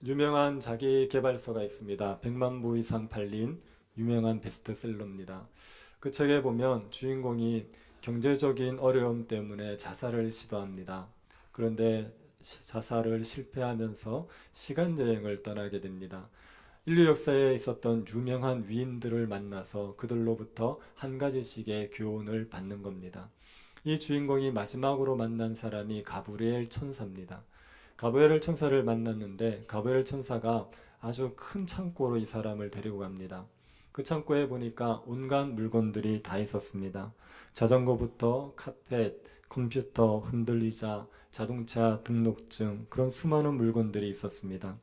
유명한 자기 계발서가 있습니다. 100만 부 이상 팔린 유명한 베스트셀러입니다. 그 책에 보면 주인공이 경제적인 어려움 때문에 자살을 시도합니다. 그런데 자살을 실패하면서 시간 여행을 떠나게 됩니다. 인류 역사에 있었던 유명한 위인들을 만나서 그들로부터 한 가지씩의 교훈을 받는 겁니다. 이 주인공이 마지막으로 만난 사람이 가브리엘 천사입니다. 가브리엘 천사를 만났는데 가브리엘 천사가 아주 큰 창고로 이 사람을 데리고 갑니다. 그 창고에 보니까 온갖 물건들이 다 있었습니다. 자전거부터 카펫, 컴퓨터, 흔들리자, 자동차 등록증, 그런 수많은 물건들이 있었습니다.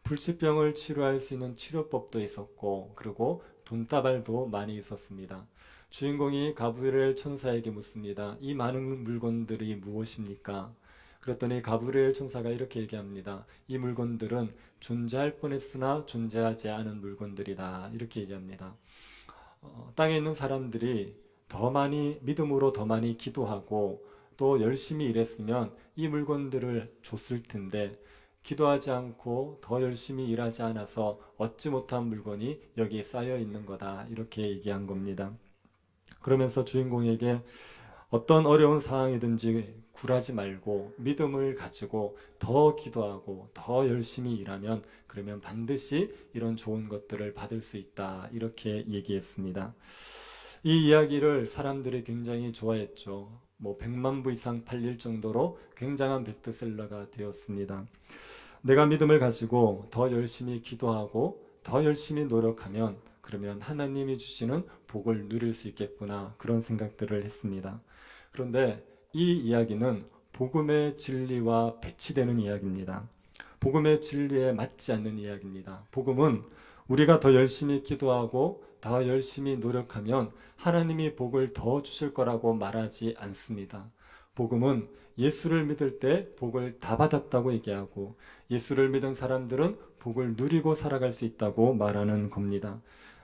불치병을 치료할 수 있는 치료법도 있었고, 그리고 돈다발도 많이 있었습니다. 주인공이 가브리엘 천사에게 묻습니다. 이 많은 물건들이 무엇입니까? 그랬더니 가브리엘 천사가 이렇게 얘기합니다. 이 물건들은 존재할 뻔했으나 존재하지 않은 물건들이다. 이렇게 얘기합니다. 땅에 있는 사람들이 더 많이 믿음으로 더 많이 기도하고 또 열심히 일했으면 이 물건들을 줬을 텐데 기도하지 않고 더 열심히 일하지 않아서 얻지 못한 물건이 여기 쌓여 있는 거다. 이렇게 얘기한 겁니다. 그러면서 주인공에게 어떤 어려운 상황이든지 굴하지 말고 믿음을 가지고 더 기도하고 더 열심히 일하면 그러면 반드시 이런 좋은 것들을 받을 수 있다. 이렇게 얘기했습니다. 이 이야기를 사람들이 굉장히 좋아했죠. 100만 부 이상 팔릴 정도로 굉장한 베스트셀러가 되었습니다. 내가 믿음을 가지고 더 열심히 기도하고 더 열심히 노력하면 그러면 하나님이 주시는 복을 누릴 수 있겠구나, 그런 생각들을 했습니다. 그런데 이 이야기는 복음의 진리와 배치되는 이야기입니다. 복음의 진리에 맞지 않는 이야기입니다. 복음은 우리가 더 열심히 기도하고 더 열심히 노력하면 하나님이 복을 더 주실 거라고 말하지 않습니다. 복음은 예수를 믿을 때 복을 다 받았다고 얘기하고 예수를 믿은 사람들은 복을 누리고 살아갈 수 있다고 말하는 겁니다.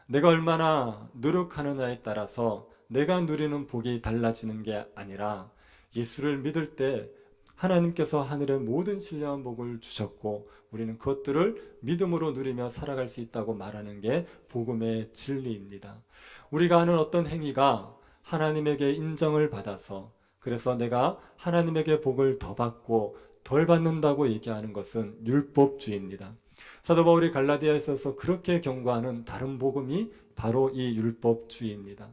내가 얼마나 노력하느냐에 따라서 내가 누리는 복이 달라지는 게 아니라 예수를 믿을 때 하나님께서 하늘의 모든 신령한 복을 주셨고 우리는 그것들을 믿음으로 누리며 살아갈 수 있다고 말하는 게 복음의 진리입니다. 우리가 하는 어떤 행위가 하나님에게 인정을 받아서 그래서 내가 하나님에게 복을 더 받고 덜 받는다고 얘기하는 것은 율법주의입니다. 사도 바울이 갈라디아에 있어서 그렇게 경고하는 다른 복음이 바로 이 율법주의입니다.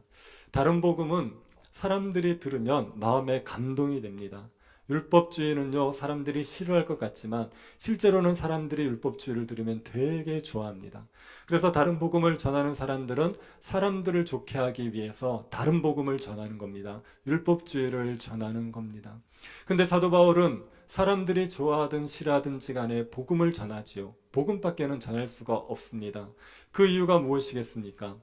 다른 복음은 사람들이 들으면 마음에 감동이 됩니다. 율법주의는요, 사람들이 싫어할 것 같지만 실제로는 사람들이 율법주의를 들으면 되게 좋아합니다. 그래서 다른 복음을 전하는 사람들은 사람들을 좋게 하기 위해서 다른 복음을 전하는 겁니다. 율법주의를 전하는 겁니다. 근데 사도 바울은 사람들이 좋아하든 싫어하든지 간에 복음을 전하지요. 복음밖에는 전할 수가 없습니다. 그 이유가 무엇이겠습니까?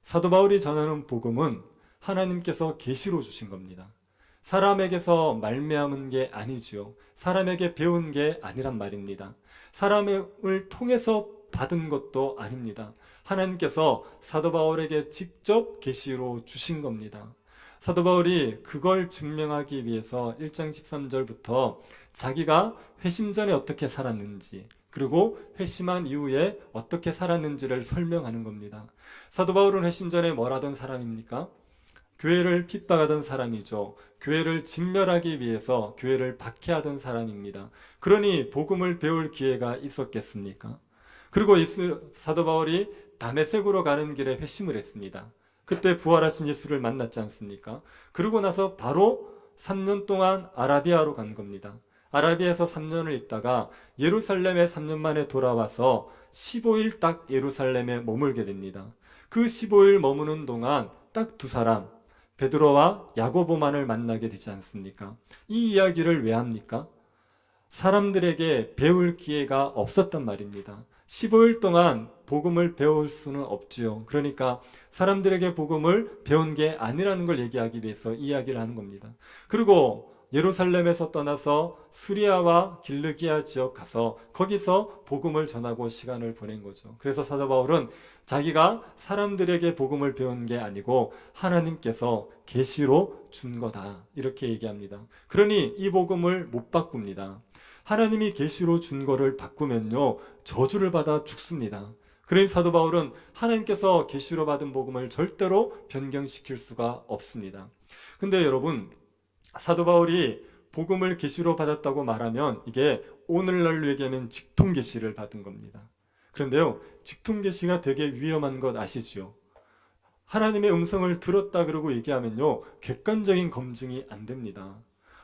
사도 바울이 전하는 복음은 하나님께서 계시로 주신 겁니다. 사람에게서 말미암은 게 아니지요. 사람에게 배운 게 아니란 말입니다. 사람을 통해서 받은 것도 아닙니다. 하나님께서 사도 바울에게 직접 계시로 주신 겁니다. 사도 바울이 그걸 증명하기 위해서 1장 13절부터 자기가 회심 전에 어떻게 살았는지 그리고 회심한 이후에 어떻게 살았는지를 설명하는 겁니다. 사도 바울은 회심 전에 뭘 하던 사람입니까? 교회를 핍박하던 사람이죠. 교회를 진멸하기 위해서 교회를 박해하던 사람입니다. 그러니 복음을 배울 기회가 있었겠습니까? 그리고 사도 바울이 다메섹으로 가는 길에 회심을 했습니다. 그때 부활하신 예수를 만났지 않습니까? 그러고 나서 바로 3년 동안 아라비아로 간 겁니다. 아라비아에서 3년을 있다가 예루살렘에 3년 만에 돌아와서 15일 딱 예루살렘에 머물게 됩니다. 그 15일 머무는 동안 딱 두 사람, 베드로와 야고보만을 만나게 되지 않습니까? 이 이야기를 왜 합니까? 사람들에게 배울 기회가 없었단 말입니다. 15일 동안 복음을 배울 수는 없지요. 그러니까 사람들에게 복음을 배운 게 아니라는 걸 얘기하기 위해서 이야기를 하는 겁니다. 그리고 예루살렘에서 떠나서 수리아와 길르기아 지역 가서 거기서 복음을 전하고 시간을 보낸 거죠. 그래서 사도 바울은 자기가 사람들에게 복음을 배운 게 아니고 하나님께서 계시로 준 거다, 이렇게 얘기합니다. 그러니 이 복음을 못 바꿉니다. 하나님이 계시로 준 거를 바꾸면요, 저주를 받아 죽습니다. 그러니 사도 바울은 하나님께서 계시로 받은 복음을 절대로 변경시킬 수가 없습니다. 근데 여러분, 사도 바울이 복음을 계시로 받았다고 말하면 이게 오늘날로 얘기하면 직통 계시를 받은 겁니다. 그런데요, 직통 계시가 되게 위험한 것 아시죠? 하나님의 음성을 들었다 그러고 얘기하면요, 객관적인 검증이 안 됩니다.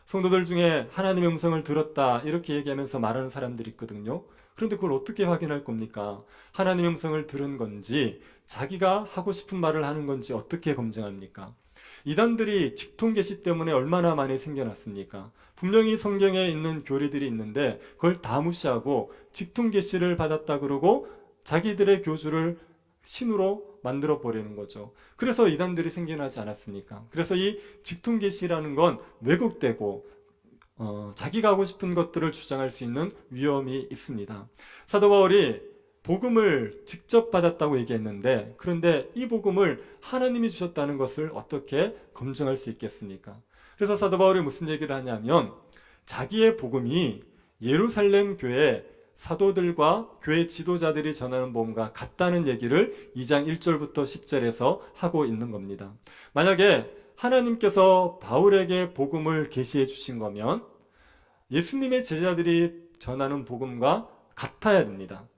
성도들 중에 하나님의 음성을 들었다 이렇게 얘기하면서 말하는 사람들이 있거든요. 그런데 그걸 어떻게 확인할 겁니까? 하나님의 음성을 들은 건지 자기가 하고 싶은 말을 하는 건지 어떻게 검증합니까? 이단들이 직통 계시 때문에 얼마나 많이 생겨났습니까? 분명히 성경에 있는 교리들이 있는데 그걸 다 무시하고 직통 계시를 받았다 그러고 자기들의 교주를 신으로 만들어 버리는 거죠. 그래서 이단들이 생겨나지 않았습니까? 그래서 이 직통 계시라는 건 왜곡되고 자기가 하고 싶은 것들을 주장할 수 있는 위험이 있습니다. 사도 바울이 복음을 직접 받았다고 얘기했는데, 그런데 이 복음을 하나님이 주셨다는 것을 어떻게 검증할 수 있겠습니까? 그래서 사도 바울이 무슨 얘기를 하냐면, 자기의 복음이 예루살렘 교회 사도들과 교회 지도자들이 전하는 복음과 같다는 얘기를 2장 1절부터 10절에서 하고 있는 겁니다. 만약에 하나님께서 바울에게 복음을 계시해 주신 거면 예수님의 제자들이 전하는 복음과 같아야 됩니다.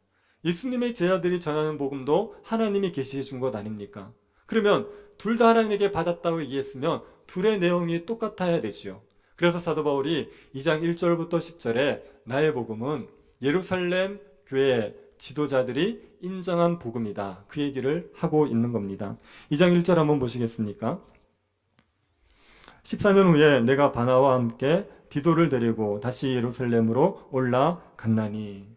예수님의 제자들이 전하는 복음도 하나님이 계시해 준 것 아닙니까? 그러면 둘 다 하나님에게 받았다고 얘기했으면 둘의 내용이 똑같아야 되지요. 그래서 사도 바울이 2장 1절부터 10절에 나의 복음은 예루살렘 교회 지도자들이 인정한 복음이다, 그 얘기를 하고 있는 겁니다. 2장 1절 한번 보시겠습니까? 14년 후에 내가 바나와 함께 디도를 데리고 다시 예루살렘으로 올라갔나니.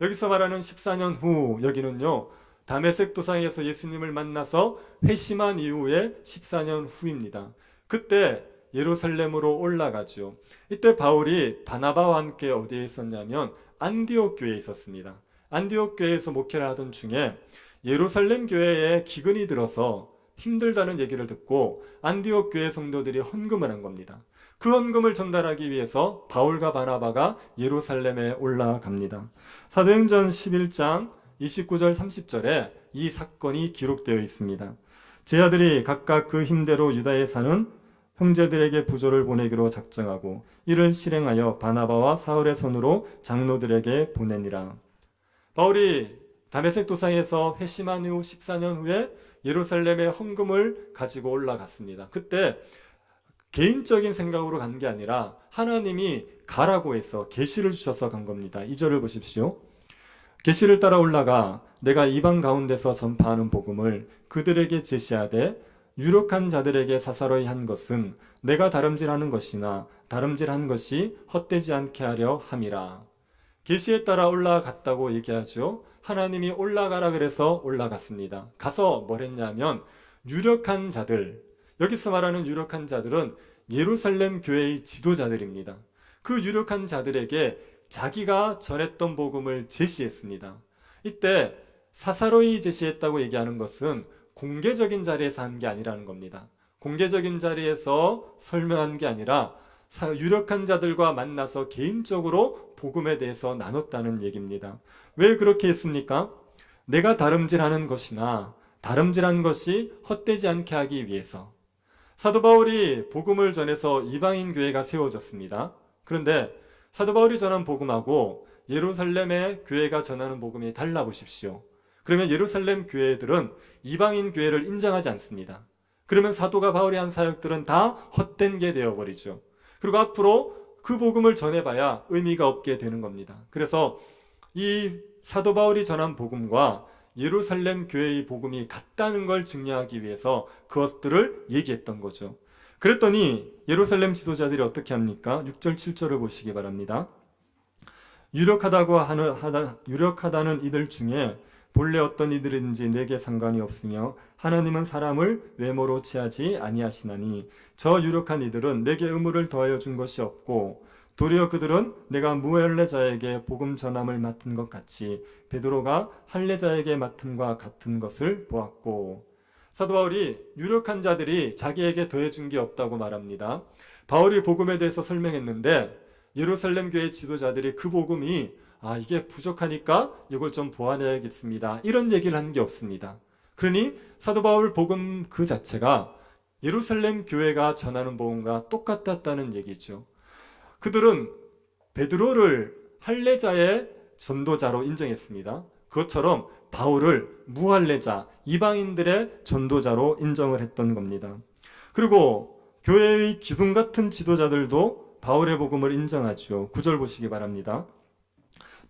여기서 말하는 14년 후, 여기는요, 다메섹 도상에서 예수님을 만나서 회심한 이후에 14년 후입니다. 그때 예루살렘으로 올라가죠. 이때 바울이 바나바와 함께 어디에 있었냐면 안디옥 교회에 있었습니다. 안디옥 교회에서 목회를 하던 중에 예루살렘 교회에 기근이 들어서 힘들다는 얘기를 듣고 안디옥 교회 성도들이 헌금을 한 겁니다. 그 헌금을 전달하기 위해서 바울과 바나바가 예루살렘에 올라갑니다. 사도행전 11장 29절 30절에 이 사건이 기록되어 있습니다. 제자들이 각각 그 힘대로 유다에 사는 형제들에게 부조를 보내기로 작정하고 이를 실행하여 바나바와 사울의 손으로 장로들에게 보내니라. 바울이 다메섹 도상에서 회심한 후 14년 후에 예루살렘에 헌금을 가지고 올라갔습니다. 그때 개인적인 생각으로 간 게 아니라 하나님이 가라고 해서 계시를 주셔서 간 겁니다. 2절을 보십시오. 계시를 따라 올라가 내가 이방 가운데서 전파하는 복음을 그들에게 제시하되 유력한 자들에게 사사로이 한 것은 내가 다름질하는 것이나 다름질한 것이 헛되지 않게 하려 함이라. 계시에 따라 올라갔다고 얘기하죠. 하나님이 올라가라 그래서 올라갔습니다. 가서 뭘 했냐면 유력한 자들, 여기서 말하는 유력한 자들은 예루살렘 교회의 지도자들입니다. 그 유력한 자들에게 자기가 전했던 복음을 제시했습니다. 이때 사사로이 제시했다고 얘기하는 것은 공개적인 자리에서 한 게 아니라는 겁니다. 공개적인 자리에서 설명한 게 아니라 유력한 자들과 만나서 개인적으로 복음에 대해서 나눴다는 얘기입니다. 왜 그렇게 했습니까? 내가 다름질하는 것이나 다름질한 것이 헛되지 않게 하기 위해서. 사도 바울이 복음을 전해서 이방인 교회가 세워졌습니다. 그런데 사도 바울이 전한 복음하고 예루살렘의 교회가 전하는 복음이 달라 보십시오. 그러면 예루살렘 교회들은 이방인 교회를 인정하지 않습니다. 그러면 사도가 바울이 한 사역들은 다 헛된 게 되어버리죠. 그리고 앞으로 그 복음을 전해봐야 의미가 없게 되는 겁니다. 그래서 이 사도 바울이 전한 복음과 예루살렘 교회의 복음이 같다는 걸 증명하기 위해서 그것들을 얘기했던 거죠. 그랬더니 예루살렘 지도자들이 어떻게 합니까? 6절 7절을 보시기 바랍니다. 유력하다는 이들 중에 본래 어떤 이들인지 내게 상관이 없으며 하나님은 사람을 외모로 취하지 아니하시나니 저 유력한 이들은 내게 의무를 더하여 준 것이 없고 도리어 그들은 내가 무할례자에게 복음 전함을 맡은 것 같이 베드로가 할례자에게 맡음과 같은 것을 보았고. 사도 바울이 유력한 자들이 자기에게 더해준 게 없다고 말합니다. 바울이 복음에 대해서 설명했는데 예루살렘 교회 지도자들이 그 복음이 이게 부족하니까 이걸 좀 보완해야겠습니다, 이런 얘기를 한 게 없습니다. 그러니 사도 바울 복음 그 자체가 예루살렘 교회가 전하는 복음과 똑같았다는 얘기죠. 그들은 베드로를 할례자의 전도자로 인정했습니다. 그것처럼 바울을 무할례자, 이방인들의 전도자로 인정을 했던 겁니다. 그리고 교회의 기둥 같은 지도자들도 바울의 복음을 인정하죠. 9절 보시기 바랍니다.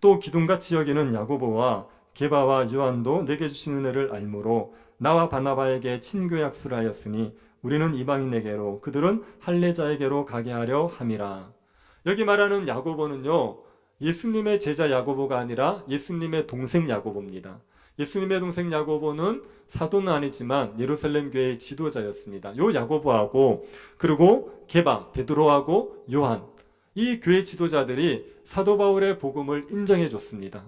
또 기둥같이 여기는 야고보와 게바와 요한도 내게 주신 은혜를 알므로 나와 바나바에게 친교 약수를 하였으니 우리는 이방인에게로 그들은 할례자에게로 가게 하려 함이라. 여기 말하는 야고보는요, 예수님의 제자 야고보가 아니라 예수님의 동생 야고보입니다. 예수님의 동생 야고보는 사도는 아니지만 예루살렘 교회의 지도자였습니다. 요 야고보하고 그리고 게바, 베드로하고 요한, 이 교회 지도자들이 사도 바울의 복음을 인정해 줬습니다.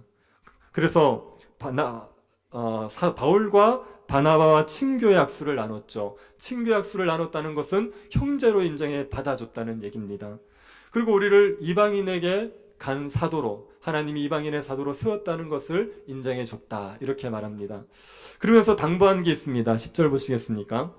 그래서 바울과 바나바와 친교의 약수를 나눴죠. 친교 약수를 나눴다는 것은 형제로 인정해 받아줬다는 얘기입니다. 그리고 우리를 이방인에게 간 사도로, 하나님이 이방인의 사도로 세웠다는 것을 인정해 줬다, 이렇게 말합니다. 그러면서 당부한 게 있습니다. 10절 보시겠습니까?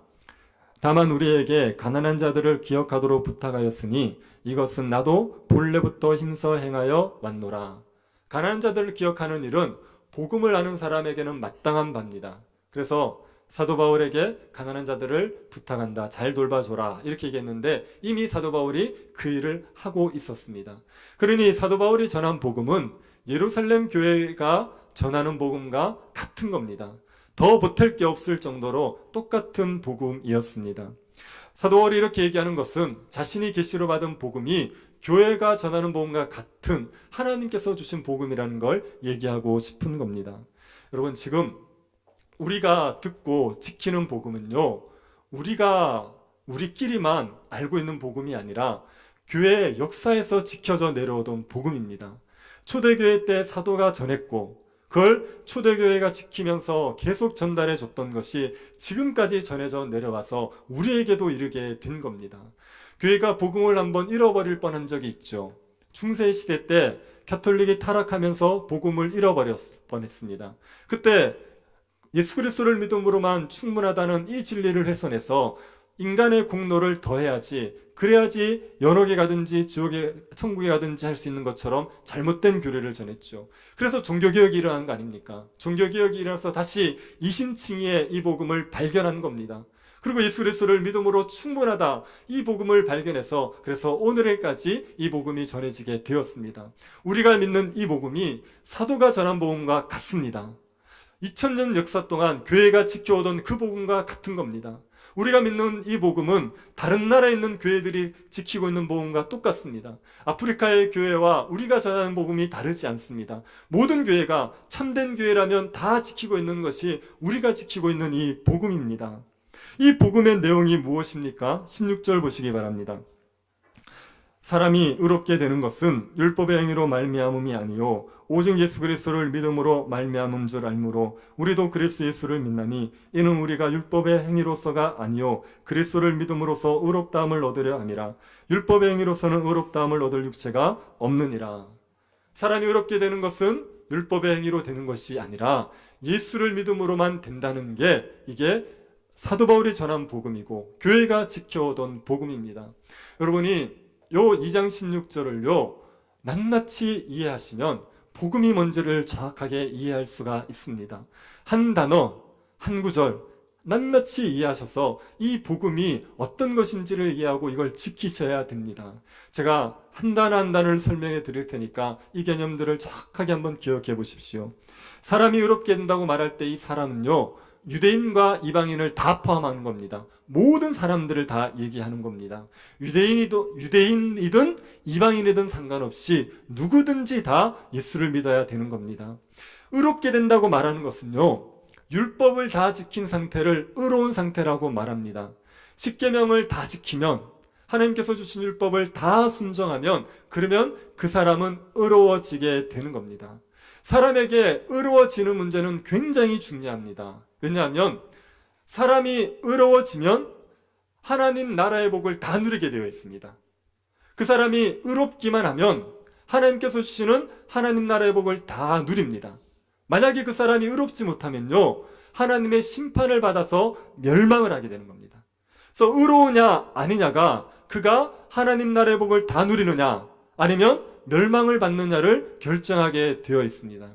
다만 우리에게 가난한 자들을 기억하도록 부탁하였으니 이것은 나도 본래부터 힘써 행하여 왔노라. 가난한 자들을 기억하는 일은 복음을 아는 사람에게는 마땅한 바입니다. 그래서 사도 바울에게 가난한 자들을 부탁한다, 잘 돌봐줘라, 이렇게 얘기했는데 이미 사도 바울이 그 일을 하고 있었습니다. 그러니 사도 바울이 전한 복음은 예루살렘 교회가 전하는 복음과 같은 겁니다. 더 보탤 게 없을 정도로 똑같은 복음이었습니다. 사도 바울이 이렇게 얘기하는 것은 자신이 계시로 받은 복음이 교회가 전하는 복음과 같은 하나님께서 주신 복음이라는 걸 얘기하고 싶은 겁니다. 여러분, 지금 우리가 듣고 지키는 복음은요, 우리끼리만 알고 있는 복음이 아니라 교회의 역사에서 지켜져 내려오던 복음입니다. 초대교회 때 사도가 전했고 그걸 초대교회가 지키면서 계속 전달해 줬던 것이 지금까지 전해져 내려와서 우리에게도 이르게 된 겁니다. 교회가 복음을 한번 잃어버릴 뻔한 적이 있죠. 중세시대 때 가톨릭이 타락하면서 복음을 잃어버릴 뻔했습니다. 그때 예수 그리스도를 믿음으로만 충분하다는 이 진리를 훼손해서 인간의 공로를 더해야지, 그래야지 연옥에 가든지 천국에 가든지 할 수 있는 것처럼 잘못된 교리를 전했죠. 그래서 종교개혁이 일어난 거 아닙니까? 종교개혁이 일어나서 다시 이신칭의의 이 복음을 발견한 겁니다. 그리고 예수 그리스도를 믿음으로 충분하다, 이 복음을 발견해서 그래서 오늘에까지 이 복음이 전해지게 되었습니다. 우리가 믿는 이 복음이 사도가 전한 복음과 같습니다. 2000년 역사 동안 교회가 지켜오던 그 복음과 같은 겁니다. 우리가 믿는 이 복음은 다른 나라에 있는 교회들이 지키고 있는 복음과 똑같습니다. 아프리카의 교회와 우리가 전하는 복음이 다르지 않습니다. 모든 교회가 참된 교회라면 다 지키고 있는 것이 우리가 지키고 있는 이 복음입니다. 이 복음의 내용이 무엇입니까? 16절 보시기 바랍니다. 사람이 의롭게 되는 것은 율법의 행위로 말미암음이 아니요 오직 예수 그리스도를 믿음으로 말미암은 줄 알므로 우리도 그리스도 예수를 믿나니 이는 우리가 율법의 행위로서가 아니요 그리스도를 믿음으로써 의롭다함을 얻으려 함이라. 율법의 행위로서는 의롭다함을 얻을 육체가 없느니라. 사람이 의롭게 되는 것은 율법의 행위로 되는 것이 아니라 예수를 믿음으로만 된다는 게, 이게 사도 바울이 전한 복음이고 교회가 지켜오던 복음입니다. 여러분이 요 2장 16절을요 낱낱이 이해하시면 복음이 뭔지를 정확하게 이해할 수가 있습니다. 한 단어, 한 구절 낱낱이 이해하셔서 이 복음이 어떤 것인지를 이해하고 이걸 지키셔야 됩니다. 제가 한 단어 한 단어를 설명해 드릴 테니까 이 개념들을 정확하게 한번 기억해 보십시오. 사람이 의롭게 된다고 말할 때 이 사람은요, 유대인과 이방인을 다 포함하는 겁니다. 모든 사람들을 다 얘기하는 겁니다. 유대인이든 이방인이든 상관없이 누구든지 다 예수를 믿어야 되는 겁니다. 의롭게 된다고 말하는 것은요, 율법을 다 지킨 상태를 의로운 상태라고 말합니다. 십계명을 다 지키면, 하나님께서 주신 율법을 다 순종하면, 그러면 그 사람은 의로워지게 되는 겁니다. 사람에게 의로워지는 문제는 굉장히 중요합니다. 왜냐하면 사람이 의로워지면 하나님 나라의 복을 다 누리게 되어 있습니다. 그 사람이 의롭기만 하면 하나님께서 주시는 하나님 나라의 복을 다 누립니다. 만약에 그 사람이 의롭지 못하면요, 하나님의 심판을 받아서 멸망을 하게 되는 겁니다. 그래서 의로우냐 아니냐가 그가 하나님 나라의 복을 다 누리느냐 아니면 멸망을 받느냐를 결정하게 되어 있습니다.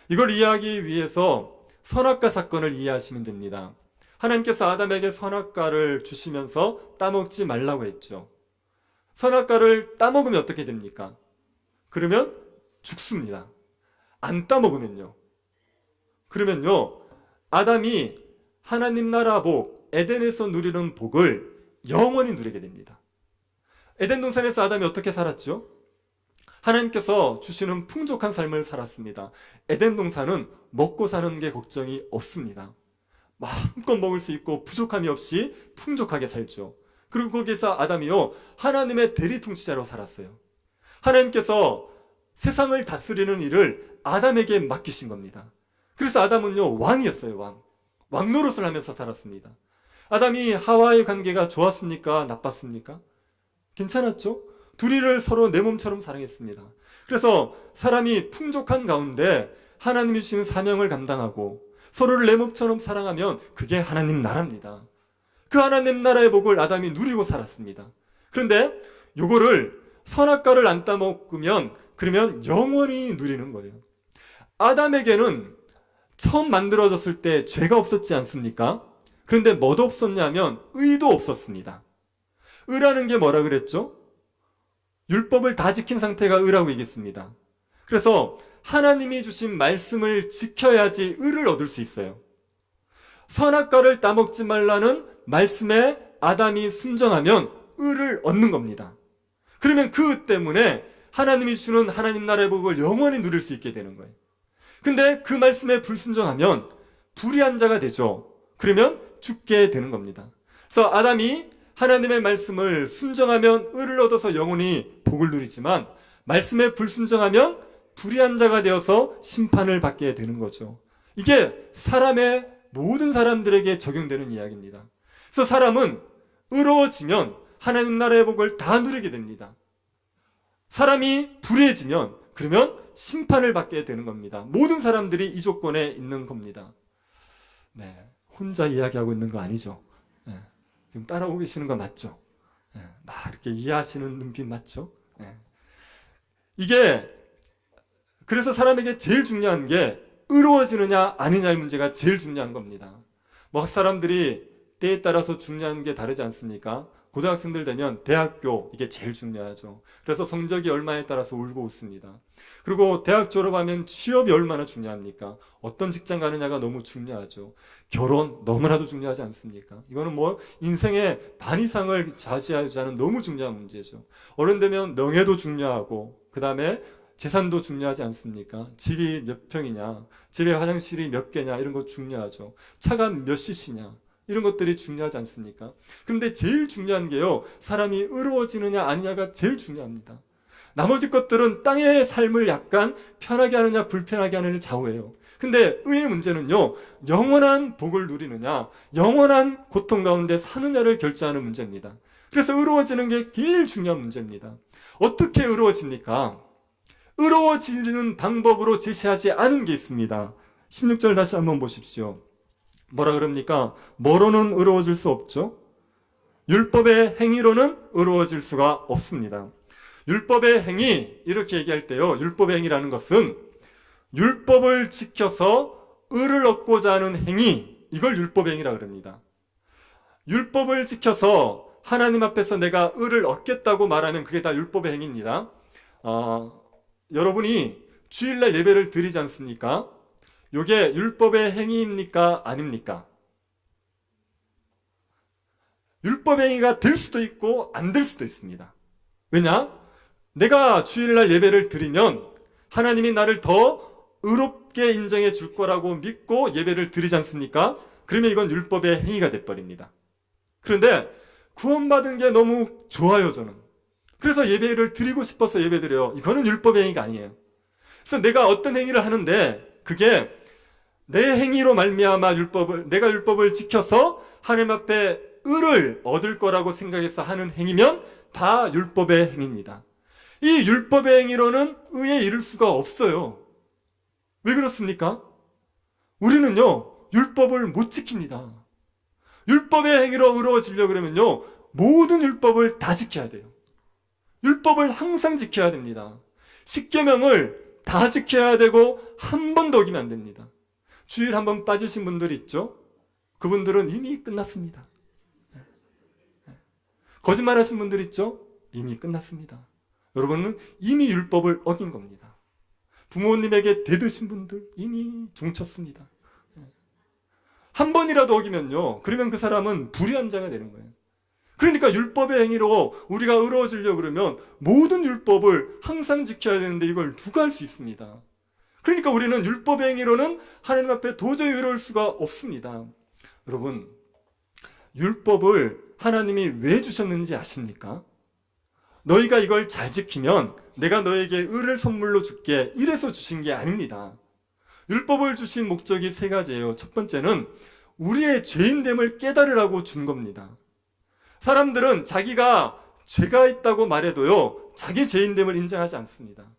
이걸 이해하기 위해서 선악과 사건을 이해하시면 됩니다. 하나님께서 아담에게 선악과를 주시면서 따먹지 말라고 했죠. 선악과를 따먹으면 어떻게 됩니까? 그러면 죽습니다. 안 따먹으면요. 그러면요, 아담이 하나님 나라 복, 에덴에서 누리는 복을 영원히 누리게 됩니다. 에덴 동산에서 아담이 어떻게 살았죠? 하나님께서 주시는 풍족한 삶을 살았습니다. 에덴 동산은 먹고 사는 게 걱정이 없습니다. 마음껏 먹을 수 있고 부족함이 없이 풍족하게 살죠. 그리고 거기서 아담이요, 하나님의 대리 통치자로 살았어요. 하나님께서 세상을 다스리는 일을 아담에게 맡기신 겁니다. 그래서 아담은요, 왕이었어요. 왕 노릇을 하면서 살았습니다. 아담이 하와의 관계가 좋았습니까? 나빴습니까? 괜찮았죠? 둘이를 서로 내 몸처럼 사랑했습니다. 그래서 사람이 풍족한 가운데 하나님이 주신 사명을 감당하고 서로를 내 몸처럼 사랑하면 그게 하나님 나라입니다. 그 하나님 나라의 복을 아담이 누리고 살았습니다. 그런데 요거를 선악과를 안 따먹으면 그러면 영원히 누리는 거예요. 아담에게는 처음 만들어졌을 때 죄가 없었지 않습니까? 그런데 뭐도 없었냐면 의도 없었습니다. 의라는 게 뭐라 그랬죠? 율법을 다 지킨 상태가 의라고 얘기했습니다. 그래서 하나님이 주신 말씀을 지켜야지 의를 얻을 수 있어요. 선악과를 따먹지 말라는 말씀에 아담이 순종하면 의를 얻는 겁니다. 그러면 그 의 때문에 하나님이 주는 하나님 나라의 복을 영원히 누릴 수 있게 되는 거예요. 근데 그 말씀에 불순종하면 불의한 자가 되죠. 그러면 죽게 되는 겁니다. 그래서 아담이 하나님의 말씀을 순종하면 의를 얻어서 영원히 복을 누리지만 말씀에 불순종하면 불의한 자가 되어서 심판을 받게 되는 거죠. 이게 사람의 모든 사람들에게 적용되는 이야기입니다. 그래서 사람은 의로워지면 하나님 나라의 복을 다 누리게 됩니다. 사람이 불의해지면 그러면 심판을 받게 되는 겁니다. 모든 사람들이 이 조건에 있는 겁니다. 네, 혼자 이야기하고 있는 거 아니죠? 네, 지금 따라오고 계시는 거 맞죠? 네, 막 이렇게 이해하시는 눈빛 맞죠? 네. 이게 그래서 사람에게 제일 중요한 게 의로워지느냐 아니냐의 문제가 제일 중요한 겁니다. 뭐 사람들이 때에 따라서 중요한 게 다르지 않습니까? 고등학생들 되면 대학교 이게 제일 중요하죠. 그래서 성적이 얼마에 따라서 울고 웃습니다. 그리고 대학 졸업하면 취업이 얼마나 중요합니까? 어떤 직장 가느냐가 너무 중요하죠. 결혼 너무나도 중요하지 않습니까? 이거는 뭐 인생의 반 이상을 차지하지 않은 너무 중요한 문제죠. 어른 되면 명예도 중요하고 그 다음에 재산도 중요하지 않습니까? 집이 몇 평이냐, 집에 화장실이 몇 개냐 이런 거 중요하죠. 차가 몇 cc냐 이런 것들이 중요하지 않습니까? 그런데 제일 중요한 게요, 사람이 의로워지느냐 아니냐가 제일 중요합니다. 나머지 것들은 땅의 삶을 약간 편하게 하느냐 불편하게 하느냐를 좌우해요. 근데 의의 문제는요, 영원한 복을 누리느냐 영원한 고통 가운데 사느냐를 결정하는 문제입니다. 그래서 의로워지는 게 제일 중요한 문제입니다. 어떻게 의로워집니까? 의로워지는 방법으로 제시하지 않은 게 있습니다. 16절 다시 한번 보십시오. 뭐라 그럽니까? 뭐로는 의로워질 수 없죠? 율법의 행위로는 의로워질 수가 없습니다. 율법의 행위 이렇게 얘기할 때요, 율법의 행위라는 것은 율법을 지켜서 의를 얻고자 하는 행위, 이걸 율법의 행위라 그럽니다. 율법을 지켜서 하나님 앞에서 내가 의를 얻겠다고 말하면 그게 다 율법의 행위입니다. 여러분이 주일날 예배를 드리지 않습니까? 이게 율법의 행위입니까? 아닙니까? 율법의 행위가 될 수도 있고 안 될 수도 있습니다. 왜냐? 내가 주일날 예배를 드리면 하나님이 나를 더 의롭게 인정해 줄 거라고 믿고 예배를 드리지 않습니까? 그러면 이건 율법의 행위가 돼버립니다. 그런데 구원받은 게 너무 좋아요, 저는. 그래서 예배를 드리고 싶어서 예배 드려요. 이거는 율법의 행위가 아니에요. 그래서 내가 어떤 행위를 하는데 그게 내 행위로 말미암아 내가 율법을 지켜서 하나님 앞에 의를 얻을 거라고 생각해서 하는 행위면 다 율법의 행위입니다. 이 율법의 행위로는 의에 이를 수가 없어요. 왜 그렇습니까? 우리는요, 율법을 못 지킵니다. 율법의 행위로 의로워지려고 그러면요, 모든 율법을 다 지켜야 돼요. 율법을 항상 지켜야 됩니다. 십계명을 다 지켜야 되고 한 번도 어기면 안 됩니다. 주일 한 번 빠지신 분들이 있죠? 그분들은 이미 끝났습니다. 거짓말하신 분들 있죠? 이미 끝났습니다. 여러분은 이미 율법을 어긴 겁니다. 부모님에게 대드신 분들 이미 종쳤습니다. 한 번이라도 어기면요, 그러면 그 사람은 불의한 자가 되는 거예요. 그러니까 율법의 행위로 우리가 의로워지려고 그러면 모든 율법을 항상 지켜야 되는데 이걸 누가 할 수 있습니다. 그러니까 우리는 율법의 행위로는 하나님 앞에 도저히 의로울 수가 없습니다. 여러분, 율법을 하나님이 왜 주셨는지 아십니까? 너희가 이걸 잘 지키면 내가 너에게 의를 선물로 줄게, 이래서 주신 게 아닙니다. 율법을 주신 목적이 세 가지예요. 첫 번째는 우리의 죄인됨을 깨달으라고 준 겁니다. 사람들은 자기가 죄가 있다고 말해도요, 자기 죄인됨을 인정하지 않습니다.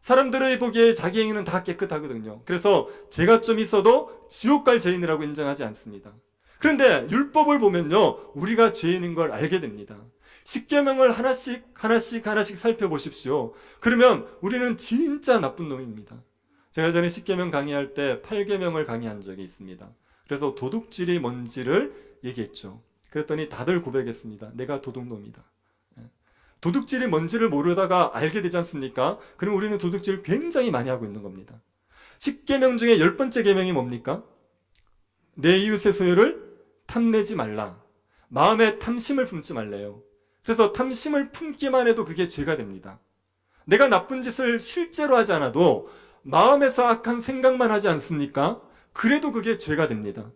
사람들의 보기에 자기 행위는 다 깨끗하거든요. 그래서 죄가 좀 있어도 지옥 갈 죄인이라고 인정하지 않습니다. 그런데 율법을 보면요, 우리가 죄인인 걸 알게 됩니다. 십계명을 하나씩 살펴보십시오. 그러면 우리는 진짜 나쁜 놈입니다. 제가 전에 십계명 강의할 때 8계명을 강의한 적이 있습니다. 그래서 도둑질이 뭔지를 얘기했죠. 그랬더니 다들 고백했습니다. 내가 도둑놈이다. 도둑질이 뭔지를 모르다가 알게 되지 않습니까? 그럼 우리는 도둑질을 굉장히 많이 하고 있는 겁니다. 10계명 중에 10번째 계명이 뭡니까? 내 이웃의 소유를 탐내지 말라. 마음에 탐심을 품지 말래요. 그래서 탐심을 품기만 해도 그게 죄가 됩니다. 내가 나쁜 짓을 실제로 하지 않아도 마음에서 악한 생각만 하지 않습니까? 그래도 그게 죄가 됩니다.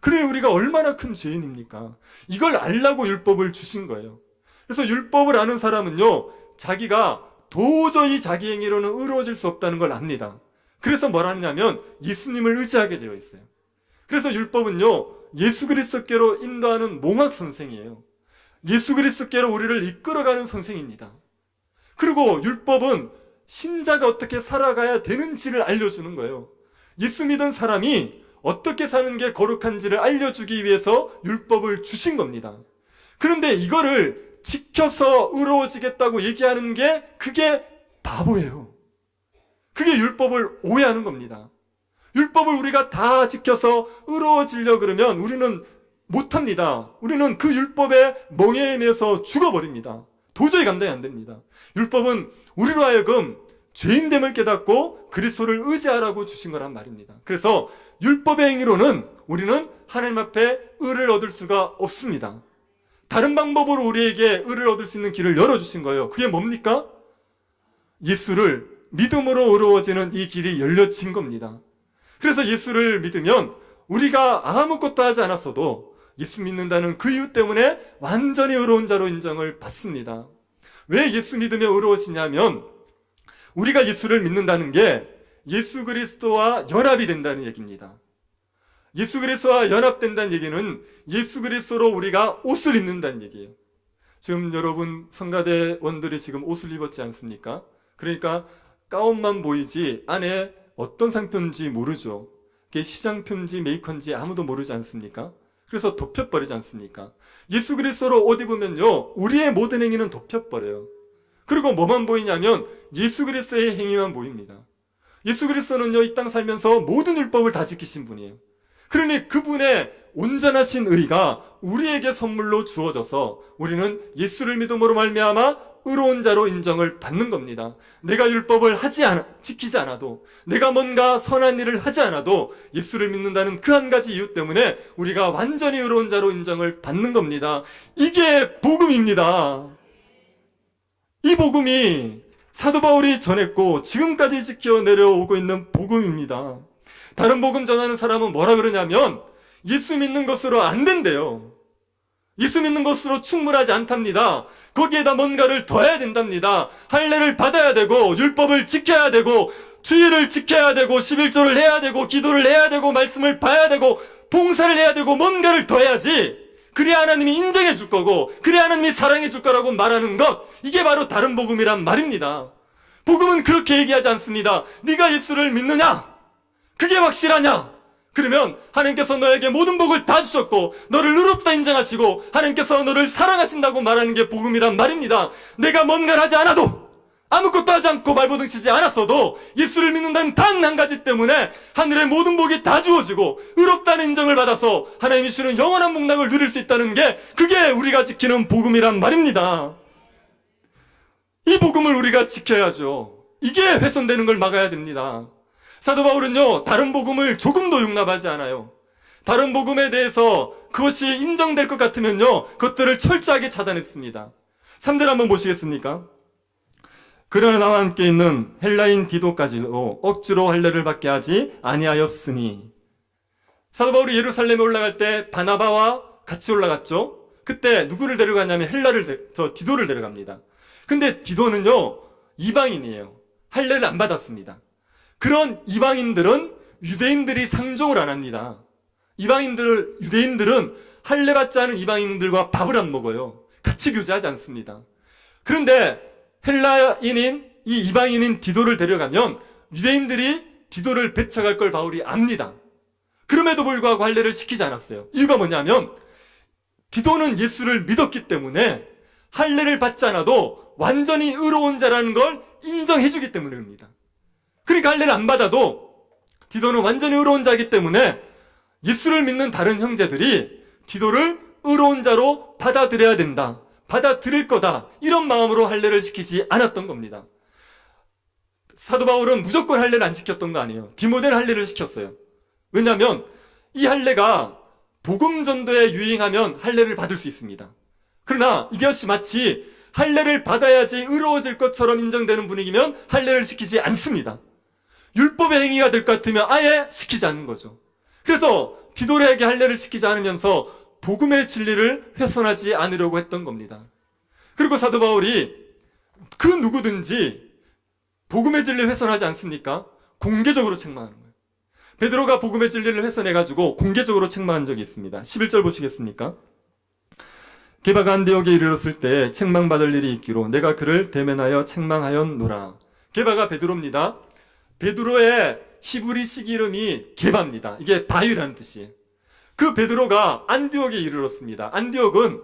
그래, 우리가 얼마나 큰 죄인입니까? 이걸 알라고 율법을 주신 거예요. 그래서 율법을 아는 사람은요, 자기가 도저히 자기 행위로는 의로워질 수 없다는 걸 압니다. 그래서 뭘 하느냐면 예수님을 의지하게 되어 있어요. 그래서 율법은요, 예수 그리스도께로 인도하는 몽학 선생이에요. 예수 그리스도께로 우리를 이끌어가는 선생입니다. 그리고 율법은 신자가 어떻게 살아가야 되는지를 알려주는 거예요. 예수 믿은 사람이 어떻게 사는 게 거룩한지를 알려주기 위해서 율법을 주신 겁니다. 그런데 이거를 지켜서 의로워지겠다고 얘기하는 게 그게 바보예요. 그게 율법을 오해하는 겁니다. 율법을 우리가 다 지켜서 의로워지려 그러면 우리는 못합니다. 우리는 그 율법에 멍해매서 죽어버립니다. 도저히 감당이 안 됩니다. 율법은 우리로 하여금 죄인됨을 깨닫고 그리스도를 의지하라고 주신 거란 말입니다. 그래서 율법의 행위로는 우리는 하나님 앞에 의를 얻을 수가 없습니다. 다른 방법으로 우리에게 의를 얻을 수 있는 길을 열어주신 거예요. 그게 뭡니까? 예수를 믿음으로 의로워지는 이 길이 열려진 겁니다. 그래서 예수를 믿으면 우리가 아무것도 하지 않았어도 예수 믿는다는 그 이유 때문에 완전히 의로운 자로 인정을 받습니다. 왜 예수 믿으며 의로워지냐면 우리가 예수를 믿는다는 게 예수 그리스도와 연합이 된다는 얘기입니다. 예수 그리스도와 연합된다는 얘기는 예수 그리스도로 우리가 옷을 입는다는 얘기예요. 지금 여러분 성가대원들이 지금 옷을 입었지 않습니까? 그러니까 가운만 보이지 안에 어떤 상표인지 모르죠. 그게 시장표인지 메이커인지 아무도 모르지 않습니까? 그래서 덮여버리지 않습니까? 예수 그리스도로 옷 입으면요, 우리의 모든 행위는 덮여버려요. 그리고 뭐만 보이냐면 예수 그리스도의 행위만 보입니다. 예수 그리스도는요, 이 땅 살면서 모든 율법을 다 지키신 분이에요. 그러니 그분의 온전하신 의가 우리에게 선물로 주어져서 우리는 예수를 믿음으로 말미암아 의로운 자로 인정을 받는 겁니다. 내가 율법을 지키지 않아도, 내가 뭔가 선한 일을 하지 않아도 예수를 믿는다는 그 한 가지 이유 때문에 우리가 완전히 의로운 자로 인정을 받는 겁니다. 이게 복음입니다. 이 복음이 사도 바울이 전했고 지금까지 지켜 내려오고 있는 복음입니다. 다른 복음 전하는 사람은 뭐라 그러냐면 예수 믿는 것으로 안 된대요. 예수 믿는 것으로 충분하지 않답니다. 거기에다 뭔가를 더해야 된답니다. 할례를 받아야 되고 율법을 지켜야 되고 주일을 지켜야 되고 11조를 해야 되고 기도를 해야 되고 말씀을 봐야 되고 봉사를 해야 되고 뭔가를 더해야지 그래야 하나님이 인정해 줄 거고 그래야 하나님이 사랑해 줄 거라고 말하는 것, 이게 바로 다른 복음이란 말입니다. 복음은 그렇게 얘기하지 않습니다. 네가 예수를 믿느냐? 그게 확실하냐? 그러면 하나님께서 너에게 모든 복을 다 주셨고 너를 의롭다 인정하시고 하나님께서 너를 사랑하신다고 말하는 게 복음이란 말입니다. 내가 뭔가를 하지 않아도, 아무것도 하지 않고 발버둥 치지 않았어도 예수를 믿는다는 단 한 가지 때문에 하늘의 모든 복이 다 주어지고 의롭다는 인정을 받아서 하나님이 주는 영원한 복락을 누릴 수 있다는 게, 그게 우리가 지키는 복음이란 말입니다. 이 복음을 우리가 지켜야죠. 이게 훼손되는 걸 막아야 됩니다. 사도 바울은요, 다른 복음을 조금도 용납하지 않아요. 다른 복음에 대해서 그것이 인정될 것 같으면요, 그것들을 철저하게 차단했습니다. 3절 한번 보시겠습니까? 그러나 나와 함께 있는 헬라인 디도까지도 억지로 할례를 받게 하지 아니하였으니. 사도 바울이 예루살렘에 올라갈 때 바나바와 같이 올라갔죠. 그때 누구를 데려가냐면 디도를 데려갑니다. 근데 디도는요, 이방인이에요. 할례를 안 받았습니다. 그런 이방인들은 유대인들이 상종을 안 합니다. 유대인들은 할례 받지 않은 이방인들과 밥을 안 먹어요. 같이 교제하지 않습니다. 그런데 헬라인인 이 이방인인 디도를 데려가면 유대인들이 디도를 배척할 걸 바울이 압니다. 그럼에도 불구하고 할례를 시키지 않았어요. 이유가 뭐냐면 디도는 예수를 믿었기 때문에 할례를 받지 않아도 완전히 의로운 자라는 걸 인정해주기 때문입니다. 그러니까 할례를 안 받아도 디도는 완전히 의로운 자이기 때문에 예수를 믿는 다른 형제들이 디도를 의로운 자로 받아들여야 된다, 받아들일 거다, 이런 마음으로 할례를 시키지 않았던 겁니다. 사도 바울은 무조건 할례를 안 시켰던 거 아니에요. 디모데는 할례를 시켰어요. 왜냐하면 이 할례가 복음 전도에 유행하면 할례를 받을 수 있습니다. 그러나 이것이 마치 할례를 받아야지 의로워질 것처럼 인정되는 분위기면 할례를 시키지 않습니다. 율법의 행위가 될 것 같으면 아예 시키지 않는 거죠. 그래서 디도에게 할례를 시키지 않으면서 복음의 진리를 훼손하지 않으려고 했던 겁니다. 그리고 사도 바울이 그 누구든지 복음의 진리를 훼손하지 않습니까? 공개적으로 책망하는 거예요. 베드로가 복음의 진리를 훼손해가지고 공개적으로 책망한 적이 있습니다. 11절 보시겠습니까? 게바가 안디옥에 이르렀을 때 책망받을 일이 있기로 내가 그를 대면하여 책망하였노라. 게바가 베드로입니다. 베드로의 히브리식 이름이 게바입니다. 이게 바위라는 뜻이에요. 그 베드로가 안디옥에 이르렀습니다. 안디옥은